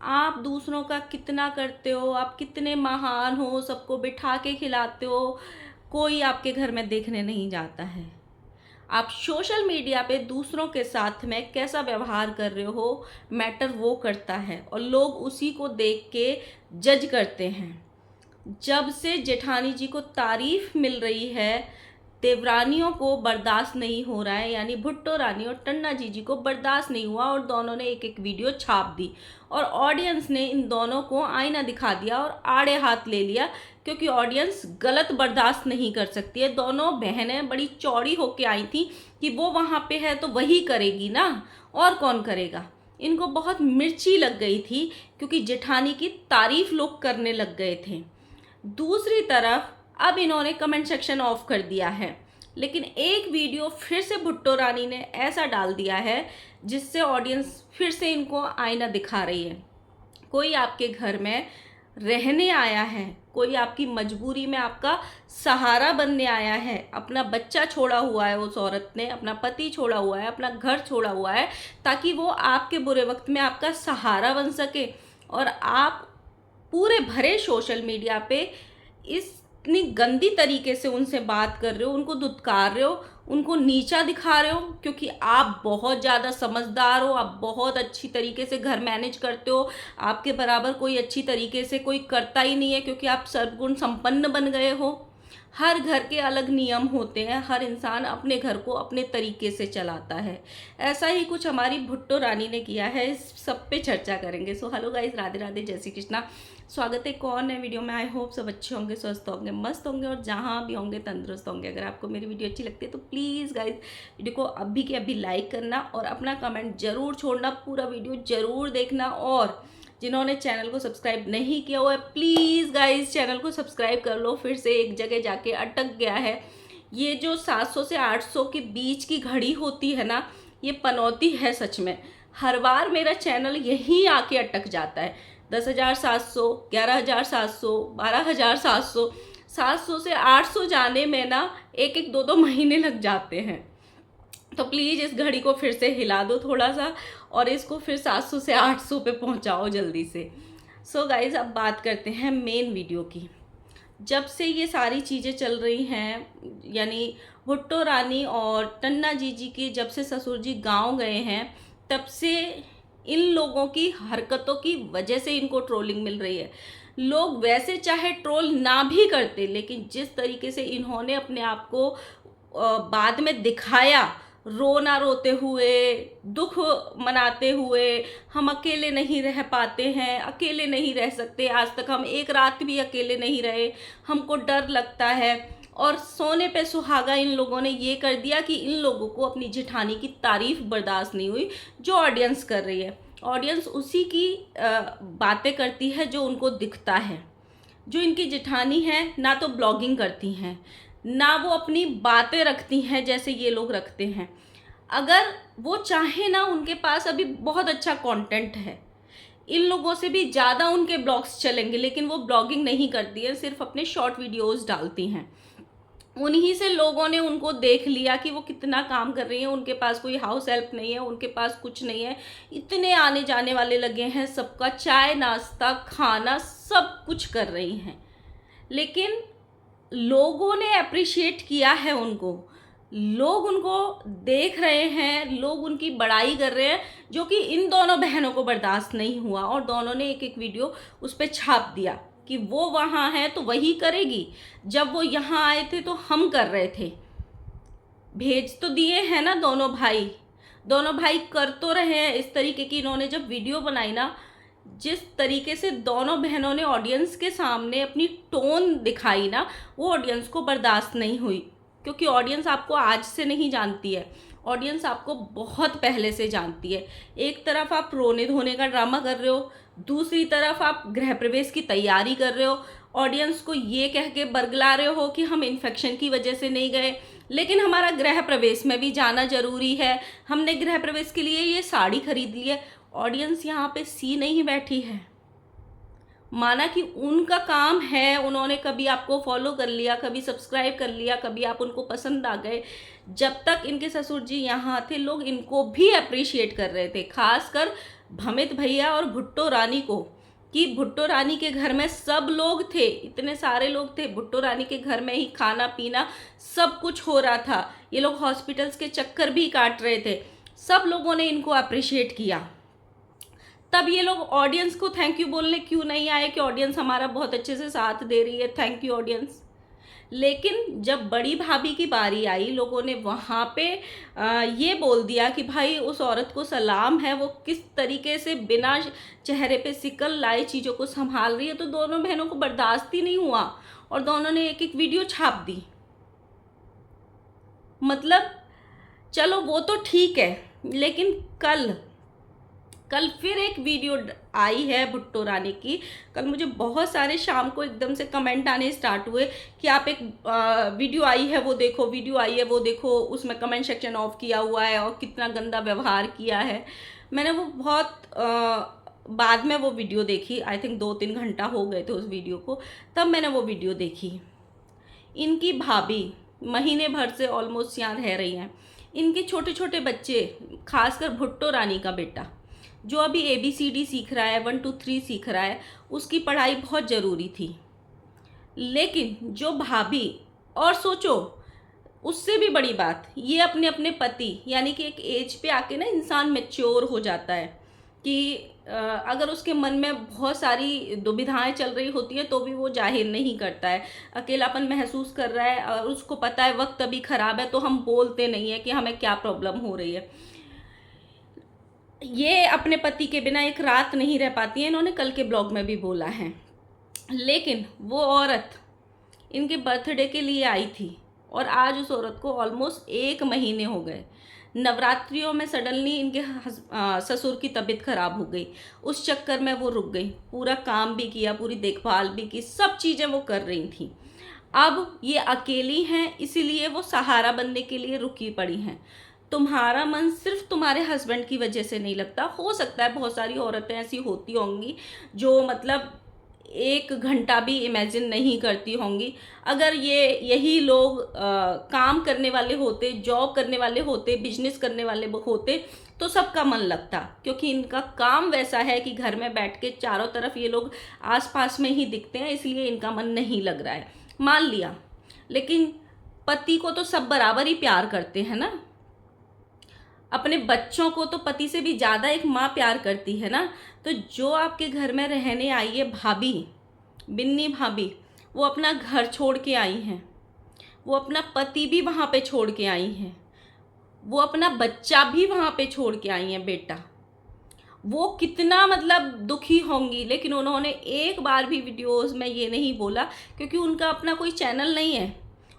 आप दूसरों का कितना करते हो, आप कितने महान हो, सबको बिठा के खिलाते हो, कोई आपके घर में देखने नहीं जाता है। आप सोशल मीडिया पे दूसरों के साथ में कैसा व्यवहार कर रहे हो मैटर वो करता है, और लोग उसी को देख के जज करते हैं। जब से जेठानी जी को तारीफ मिल रही है, देवरानियों को बर्दाश्त नहीं हो रहा है, यानी भुट्टो रानी और टन्ना जी को बर्दाश्त नहीं हुआ, और दोनों ने एक एक वीडियो छाप दी, और ऑडियंस ने इन दोनों को आईना दिखा दिया और आड़े हाथ ले लिया, क्योंकि ऑडियंस गलत बर्दाश्त नहीं कर सकती है। दोनों बहनें बड़ी चौड़ी होके आई थी कि वो वहाँ पे है तो वही करेगी ना, और कौन करेगा। इनको बहुत मिर्ची लग गई थी, क्योंकि जेठानी की तारीफ लोग करने लग गए थे। दूसरी तरफ अब इन्होंने कमेंट सेक्शन ऑफ कर दिया है, लेकिन एक वीडियो फिर से भुट्टो रानी ने ऐसा डाल दिया है जिससे ऑडियंस फिर से इनको आईना दिखा रही है। कोई आपके घर में रहने आया है, कोई आपकी मजबूरी में आपका सहारा बनने आया है, अपना बच्चा छोड़ा हुआ है, उस औरत ने अपना पति छोड़ा हुआ है, अपना घर छोड़ा हुआ है, ताकि वो आपके बुरे वक्त में आपका सहारा बन सके। और आप पूरे भरे सोशल मीडिया पे इतनी गंदी तरीके से उनसे बात कर रहे हो, उनको धुतकार रहे हो, उनको नीचा दिखा रहे हो, क्योंकि आप बहुत ज़्यादा समझदार हो, आप बहुत अच्छी तरीके से घर मैनेज करते हो, आपके बराबर कोई अच्छी तरीके से कोई करता ही नहीं है, क्योंकि आप सर्वगुण संपन्न बन गए हो। हर घर के अलग नियम होते हैं, हर इंसान अपने घर को अपने तरीके से चलाता है। ऐसा ही कुछ हमारी भुट्टो रानी ने किया है, इस सब पे चर्चा करेंगे। So hello guys, Radhe Radhe, जय श्री कृष्णा। स्वागत है कौन है वीडियो में। आई होप सब अच्छे होंगे, स्वस्थ होंगे, मस्त होंगे, और जहाँ भी होंगे तंदुरुस्त होंगे। अगर आपको मेरी वीडियो अच्छी लगती है तो प्लीज़ गाइस वीडियो को अभी के अभी लाइक करना और अपना कमेंट जरूर छोड़ना, पूरा वीडियो जरूर देखना। और जिन्होंने चैनल को सब्सक्राइब नहीं किया हुआ है, प्लीज़ गाइस चैनल को सब्सक्राइब कर लो। फिर से एक जगह जाके अटक गया है। ये जो 700 से 800 के बीच की घड़ी होती है ना, ये पनौती है सच में। हर बार मेरा चैनल यहीं आके अटक जाता है। 10,700, 11,700, 12,700, 700 से 800 जाने में ना एक एक दो दो महीने लग जाते हैं। तो प्लीज़ इस घड़ी को फिर से हिला दो थोड़ा सा, और इसको फिर 700 से 800 पे पहुंचाओ जल्दी से। सो गाइज, अब बात करते हैं मेन वीडियो की। जब से ये सारी चीज़ें चल रही हैं, यानी भुट्टो रानी और टन्ना जी की जब से ससुर जी गाँव गए हैं, तब से इन लोगों की हरकतों की वजह से इनको ट्रोलिंग मिल रही है। लोग वैसे चाहे ट्रोल ना भी करते, लेकिन जिस तरीके से इन्होंने अपने आप को बाद में दिखाया, रोना रोते हुए, दुख मनाते हुए, हम अकेले नहीं रह पाते हैं, अकेले नहीं रह सकते, आज तक हम एक रात भी अकेले नहीं रहे, हमको डर लगता है, और सोने पे सुहागा इन लोगों ने ये कर दिया कि इन लोगों को अपनी जेठानी की तारीफ बर्दाश्त नहीं हुई जो ऑडियंस कर रही है। ऑडियंस उसी की बातें करती है जो उनको दिखता है। जो इनकी जेठानी है ना तो ब्लॉगिंग करती हैं, ना वो अपनी बातें रखती हैं जैसे ये लोग रखते हैं। अगर वो चाहे ना, उनके पास अभी बहुत अच्छा कंटेंट है, इन लोगों से भी ज़्यादा उनके ब्लॉग्स चलेंगे, लेकिन वो ब्लॉगिंग नहीं करती है, सिर्फ अपने शॉर्ट वीडियोस डालती हैं। उन्हीं से लोगों ने उनको देख लिया कि वो कितना काम कर रही हैं। उनके पास कोई हाउस हेल्प नहीं है, उनके पास कुछ नहीं है, इतने आने जाने वाले लगे हैं, सबका चाय नाश्ता खाना सब कुछ कर रही हैं। लेकिन लोगों ने अप्रिशिएट किया है उनको, लोग उनको देख रहे हैं, लोग उनकी बड़ाई कर रहे हैं, जो कि इन दोनों बहनों को बर्दाश्त नहीं हुआ, और दोनों ने एक एक वीडियो उस पर छाप दिया कि वो वहाँ है तो वही करेगी, जब वो यहाँ आए थे तो हम कर रहे थे। भेज तो दिए हैं ना दोनों भाई कर तो रहे हैं इस तरीके की। इन्होंने जब वीडियो बनाई ना, जिस तरीके से दोनों बहनों ने ऑडियंस के सामने अपनी टोन दिखाई ना, वो ऑडियंस को बर्दाश्त नहीं हुई, क्योंकि ऑडियंस आपको आज से नहीं जानती है, ऑडियंस आपको बहुत पहले से जानती है। एक तरफ आप रोने धोने का ड्रामा कर रहे हो, दूसरी तरफ आप गृह प्रवेश की तैयारी कर रहे हो, ऑडियंस को ये कह के बरगला रहे हो कि हम इन्फेक्शन की वजह से नहीं गए, लेकिन हमारा गृह प्रवेश में भी जाना जरूरी है, हमने गृह प्रवेश के लिए ये साड़ी खरीद ली है। ऑडियंस यहाँ पे सी नहीं बैठी है। माना कि उनका काम है, उन्होंने कभी आपको फॉलो कर लिया, कभी सब्सक्राइब कर लिया, कभी आप उनको पसंद आ गए। जब तक इनके ससुर जी यहाँ थे, लोग इनको भी अप्रिशिएट कर रहे थे, खासकर भमित भैया और भुट्टो रानी को कि भुट्टो रानी के घर में सब लोग थे, इतने सारे लोग थे, भुट्टो रानी के घर में ही खाना पीना सब कुछ हो रहा था, ये लोग हॉस्पिटल्स के चक्कर भी काट रहे थे, सब लोगों ने इनको अप्रिशिएट किया। तब ये लोग ऑडियंस को थैंक यू बोलने क्यों नहीं आए कि ऑडियंस हमारा बहुत अच्छे से साथ दे रही है, थैंक यू ऑडियंस। लेकिन जब बड़ी भाभी की बारी आई, लोगों ने वहाँ पे ये बोल दिया कि भाई उस औरत को सलाम है, वो किस तरीके से बिना चेहरे पे सिकल लाए चीज़ों को संभाल रही है। तो दोनों बहनों को बर्दाश्त ही नहीं हुआ और दोनों ने एक एक वीडियो छाप दी। मतलब चलो वो तो ठीक है, लेकिन कल फिर एक वीडियो आई है भुट्टो रानी की। कल मुझे बहुत सारे शाम को एकदम से कमेंट आने स्टार्ट हुए कि आप एक वीडियो आई है वो देखो, वीडियो आई है वो देखो, उसमें कमेंट सेक्शन ऑफ किया हुआ है और कितना गंदा व्यवहार किया है। मैंने वो बहुत बाद में वो वीडियो देखी, आई थिंक 2-3 घंटा हो गए थे उस वीडियो को, तब मैंने वो वीडियो देखी। इनकी भाभी महीने भर से ऑलमोस्ट यहाँ रह रही हैं। इनके छोटे छोटे बच्चे, खासकर भुट्टो रानी का बेटा जो अभी ABCD सीख रहा है, 1 2 3 सीख रहा है, उसकी पढ़ाई बहुत ज़रूरी थी। लेकिन जो भाभी, और सोचो उससे भी बड़ी बात, ये अपने अपने पति, यानी कि एक एज पे आके ना इंसान मैच्योर हो जाता है कि अगर उसके मन में बहुत सारी दुविधाएं चल रही होती है तो भी वो जाहिर नहीं करता है। अकेलापन महसूस कर रहा है और उसको पता है वक्त अभी ख़राब है, तो हम बोलते नहीं है कि हमें क्या प्रॉब्लम हो रही है। ये अपने पति के बिना एक रात नहीं रह पाती है, इन्होंने कल के ब्लॉग में भी बोला है। लेकिन वो औरत इनके बर्थडे के लिए आई थी और आज उस औरत को ऑलमोस्ट 1 महीने हो गए। नवरात्रियों में सडनली इनके ससुर की तबीयत खराब हो गई, उस चक्कर में वो रुक गई। पूरा काम भी किया, पूरी देखभाल भी की, सब चीज़ें वो कर रही थी। अब ये अकेली हैं, इसीलिए वो सहारा बनने के लिए रुकी पड़ी हैं। तुम्हारा मन सिर्फ तुम्हारे हस्बैंड की वजह से नहीं लगता। हो सकता है बहुत सारी औरतें ऐसी होती होंगी जो मतलब 1 घंटा भी इमेजिन नहीं करती होंगी। अगर यही लोग काम करने वाले होते, जॉब करने वाले होते, बिजनेस करने वाले होते तो सबका मन लगता, क्योंकि इनका काम वैसा है कि घर में बैठ के चारों तरफ ये लोग आसपास में ही दिखते हैं, इसलिए इनका मन नहीं लग रहा है, मान लिया। लेकिन पति को तो सब बराबर ही प्यार करते हैं ना। अपने बच्चों को तो पति से भी ज़्यादा एक माँ प्यार करती है ना। तो जो आपके घर में रहने आई है भाभी, बिन्नी भाभी, वो अपना घर छोड़ के आई हैं, वो अपना पति भी वहाँ पे छोड़ के आई हैं, वो अपना बच्चा भी वहाँ पे छोड़ के आई हैं, बेटा। वो कितना मतलब दुखी होंगी, लेकिन उन्होंने एक बार भी वीडियोस में ये नहीं बोला, क्योंकि उनका अपना कोई चैनल नहीं है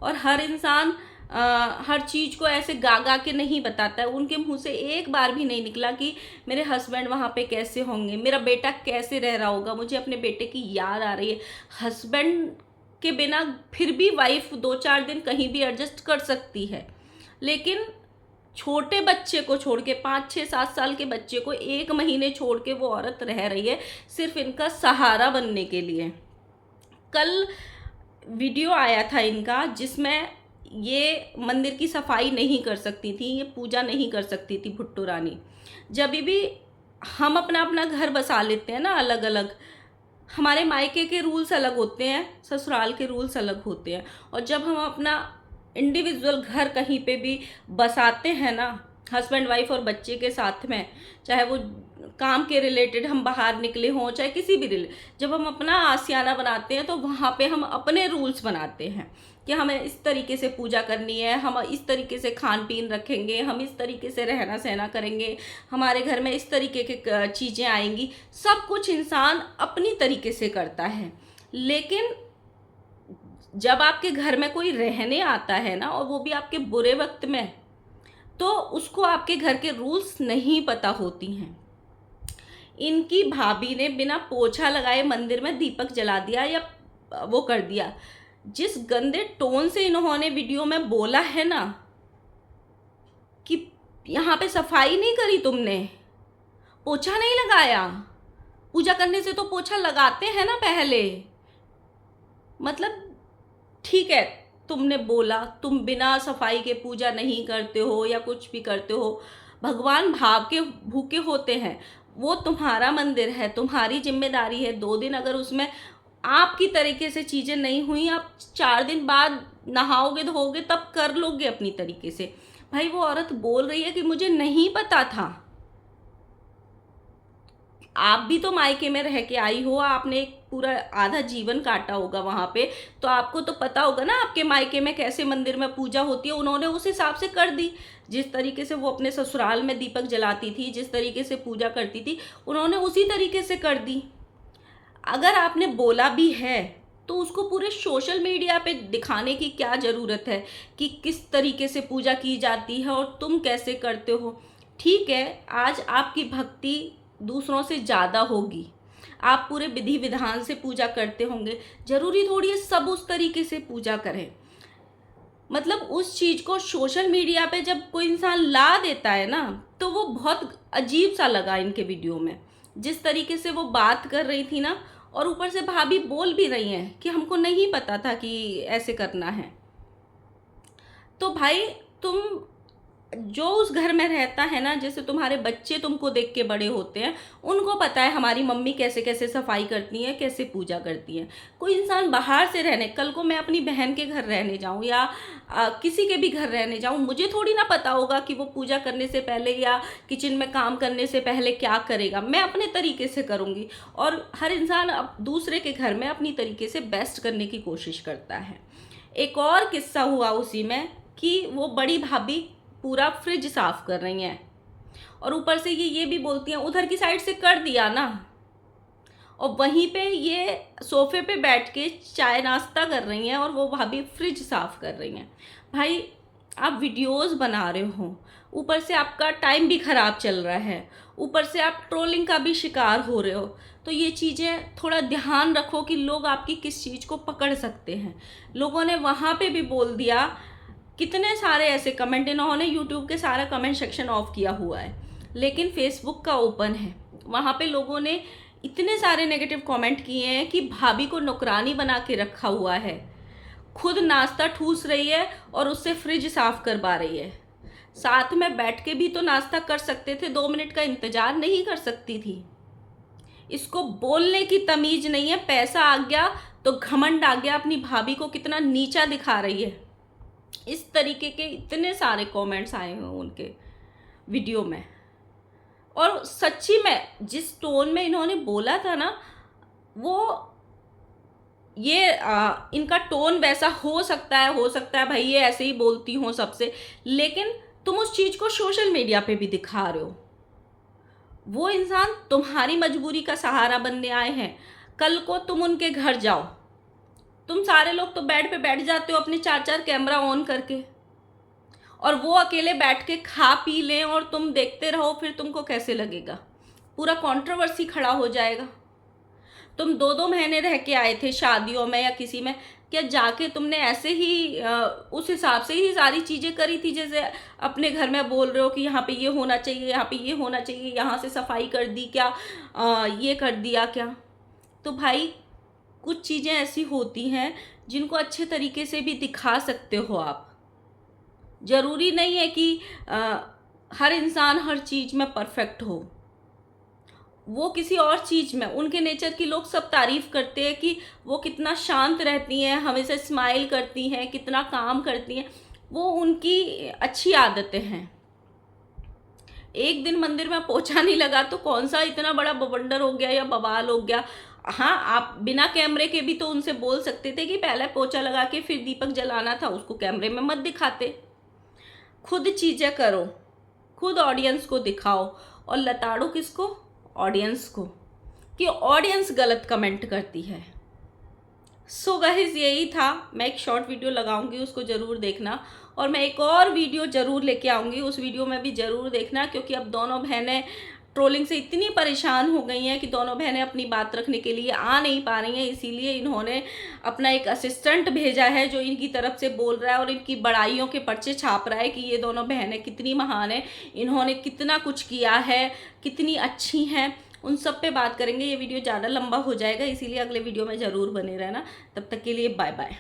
और हर इंसान हर चीज़ को ऐसे गा गा के नहीं बताता है। उनके मुंह से एक बार भी नहीं निकला कि मेरे हस्बैंड वहाँ पे कैसे होंगे, मेरा बेटा कैसे रह रहा होगा, मुझे अपने बेटे की याद आ रही है। हस्बैंड के बिना फिर भी वाइफ 2-4 दिन कहीं भी एडजस्ट कर सकती है, लेकिन छोटे बच्चे को छोड़ के, 5-6-7 साल के बच्चे को 1 महीने छोड़ के वो औरत रह रही है सिर्फ इनका सहारा बनने के लिए। कल वीडियो आया था इनका जिसमें ये मंदिर की सफाई नहीं कर सकती थी, ये पूजा नहीं कर सकती थी भुट्टो रानी। जब भी हम अपना अपना घर बसा लेते हैं ना अलग अलग, हमारे मायके के रूल्स अलग होते हैं, ससुराल के रूल्स अलग होते हैं, और जब हम अपना इंडिविजुअल घर कहीं पे भी बसाते हैं ना, हस्बैंड वाइफ और बच्चे के साथ में, चाहे वो काम के रिलेटेड हम बाहर निकले हों, चाहे किसी भी जब हम अपना आशियाना बनाते हैं तो वहाँ पे हम अपने रूल्स बनाते हैं कि हमें इस तरीके से पूजा करनी है, हम इस तरीके से खान पीन रखेंगे, हम इस तरीके से रहना सहना करेंगे, हमारे घर में इस तरीके के चीज़ें आएंगी। सब कुछ इंसान अपनी तरीके से करता है, लेकिन जब आपके घर में कोई रहने आता है ना, और वो भी आपके बुरे वक्त में, तो उसको आपके घर के रूल्स नहीं पता होती हैं। इनकी भाभी ने बिना पोछा लगाए मंदिर में दीपक जला दिया या वो कर दिया। जिस गंदे टोन से इन्होंने वीडियो में बोला है ना कि यहाँ पे सफाई नहीं करी तुमने, पोछा नहीं लगाया, पूजा करने से तो पोछा लगाते हैं ना पहले। मतलब ठीक है, तुमने बोला तुम बिना सफाई के पूजा नहीं करते हो या कुछ भी करते हो, भगवान भाव के भूखे होते हैं। वो तुम्हारा मंदिर है, तुम्हारी जिम्मेदारी है। 2 दिन अगर उसमें आपकी तरीके से चीज़ें नहीं हुई, आप 4 दिन बाद नहाओगे धोओगे तब कर लोगे अपनी तरीके से। भाई वो औरत बोल रही है कि मुझे नहीं पता था। आप भी तो मायके में रह के आई हो, आपने एक पूरा आधा जीवन काटा होगा वहाँ पे, तो आपको तो पता होगा ना आपके मायके में कैसे मंदिर में पूजा होती है। उन्होंने उस हिसाब से कर दी, जिस तरीके से वो अपने ससुराल में दीपक जलाती थी, जिस तरीके से पूजा करती थी, उन्होंने उसी तरीके से कर दी। अगर आपने बोला भी है तो उसको पूरे सोशल मीडिया पे दिखाने की क्या ज़रूरत है कि किस तरीके से पूजा की जाती है और तुम कैसे करते हो। ठीक है, आज आपकी भक्ति दूसरों से ज़्यादा होगी, आप पूरे विधि विधान से पूजा करते होंगे, ज़रूरी थोड़ी है सब उस तरीके से पूजा करें। मतलब उस चीज़ को सोशल मीडिया पे जब कोई इंसान ला देता है ना, तो वो बहुत अजीब सा लगा इनके वीडियो में, जिस तरीके से वो बात कर रही थी ना, और ऊपर से भाभी बोल भी रही हैं कि हमको नहीं पता था कि ऐसे करना है। तो भाई तुम जो उस घर में रहता है ना, जैसे तुम्हारे बच्चे तुमको देख के बड़े होते हैं, उनको पता है हमारी मम्मी कैसे कैसे सफाई करती हैं, कैसे पूजा करती हैं। कोई इंसान बाहर से रहने, कल को मैं अपनी बहन के घर रहने जाऊं या किसी के भी घर रहने जाऊं, मुझे थोड़ी ना पता होगा कि वो पूजा करने से पहले या किचन में काम करने से पहले क्या करेगा। मैं अपने तरीके से करूँगी, और हर इंसान अब दूसरे के घर में अपनी तरीके से बेस्ट करने की कोशिश करता है। एक और किस्सा हुआ उसी में कि वो बड़ी भाभी पूरा फ्रिज साफ कर रही हैं, और ऊपर से ये भी बोलती हैं उधर की साइड से कर दिया ना, और वहीं पे ये सोफे पे बैठ के चाय नाश्ता कर रही हैं और वो भाभी फ्रिज साफ कर रही हैं। भाई आप वीडियोस बना रहे हो, ऊपर से आपका टाइम भी ख़राब चल रहा है, ऊपर से आप ट्रोलिंग का भी शिकार हो रहे हो, तो ये चीज़ें थोड़ा ध्यान रखो कि लोग आपकी किस चीज़ को पकड़ सकते हैं। लोगों ने वहाँ पे भी बोल दिया, कितने सारे ऐसे कमेंट, इन्होंने यूट्यूब के सारा कमेंट सेक्शन ऑफ किया हुआ है, लेकिन फेसबुक का ओपन है। वहाँ पे लोगों ने इतने सारे नेगेटिव कमेंट किए हैं कि भाभी को नौकरानी बना के रखा हुआ है, खुद नाश्ता ठूस रही है और उससे फ्रिज साफ करवा रही है। साथ में बैठ के भी तो नाश्ता कर सकते थे, 2 मिनट का इंतज़ार नहीं कर सकती थी? इसको बोलने की तमीज़ नहीं है, पैसा आ गया तो घमंड आ गया, अपनी भाभी को कितना नीचा दिखा रही है। इस तरीके के इतने सारे कमेंट्स आए हैं उनके वीडियो में, और सच्ची में जिस टोन में इन्होंने बोला था ना, वो ये इनका टोन वैसा हो सकता है भाई ये ऐसे ही बोलती हो सबसे, लेकिन तुम उस चीज़ को सोशल मीडिया पे भी दिखा रहे हो। वो इंसान तुम्हारी मजबूरी का सहारा बनने आए हैं, कल को तुम उनके घर जाओ, तुम सारे लोग तो बेड पे बैठ जाते हो अपने 4-4 कैमरा ऑन करके, और वो अकेले बैठ के खा पी लें और तुम देखते रहो, फिर तुमको कैसे लगेगा? पूरा कंट्रोवर्सी खड़ा हो जाएगा। तुम 2-2 महीने रह के आए थे शादियों में या किसी में, क्या जाके तुमने ऐसे ही उस हिसाब से ही सारी चीज़ें करी थी जैसे अपने घर में बोल रहे हो कि यहाँ पे ये होना चाहिए, यहाँ पे ये होना चाहिए, यहाँ से सफाई कर दी क्या, ये कर दिया क्या? तो भाई कुछ चीज़ें ऐसी होती हैं जिनको अच्छे तरीके से भी दिखा सकते हो आप। ज़रूरी नहीं है कि हर इंसान हर चीज़ में परफेक्ट हो। वो किसी और चीज़ में, उनके नेचर की लोग सब तारीफ़ करते हैं कि वो कितना शांत रहती हैं, हमेशा स्माइल करती हैं, कितना काम करती हैं, वो उनकी अच्छी आदतें हैं। एक दिन मंदिर में पोछा नहीं लगा तो कौन सा इतना बड़ा बवंडर हो गया या बवाल हो गया? हाँ, आप बिना कैमरे के भी तो उनसे बोल सकते थे कि पहले पोछा लगा के फिर दीपक जलाना था, उसको कैमरे में मत दिखाते। खुद चीज़ें करो, खुद ऑडियंस को दिखाओ, और लताड़ो किसको? ऑडियंस को, कि ऑडियंस गलत कमेंट करती है। सो गाइस यही था, मैं एक शॉर्ट वीडियो लगाऊंगी, उसको ज़रूर देखना, और मैं एक और वीडियो ज़रूर लेके आऊँगी, उस वीडियो में भी ज़रूर देखना, क्योंकि अब दोनों बहनें ट्रोलिंग से इतनी परेशान हो गई हैं कि दोनों बहनें अपनी बात रखने के लिए आ नहीं पा रही हैं। इसीलिए इन्होंने अपना एक असिस्टेंट भेजा है जो इनकी तरफ से बोल रहा है और इनकी बड़ाइयों के पर्चे छाप रहा है कि ये दोनों बहनें कितनी महान हैं, इन्होंने कितना कुछ किया है, कितनी अच्छी हैं। उन सब पे बात करेंगे। ये वीडियो ज़्यादा लंबा हो जाएगा, इसीलिए अगले वीडियो में ज़रूर बने रहना। तब तक के लिए बाय बाय।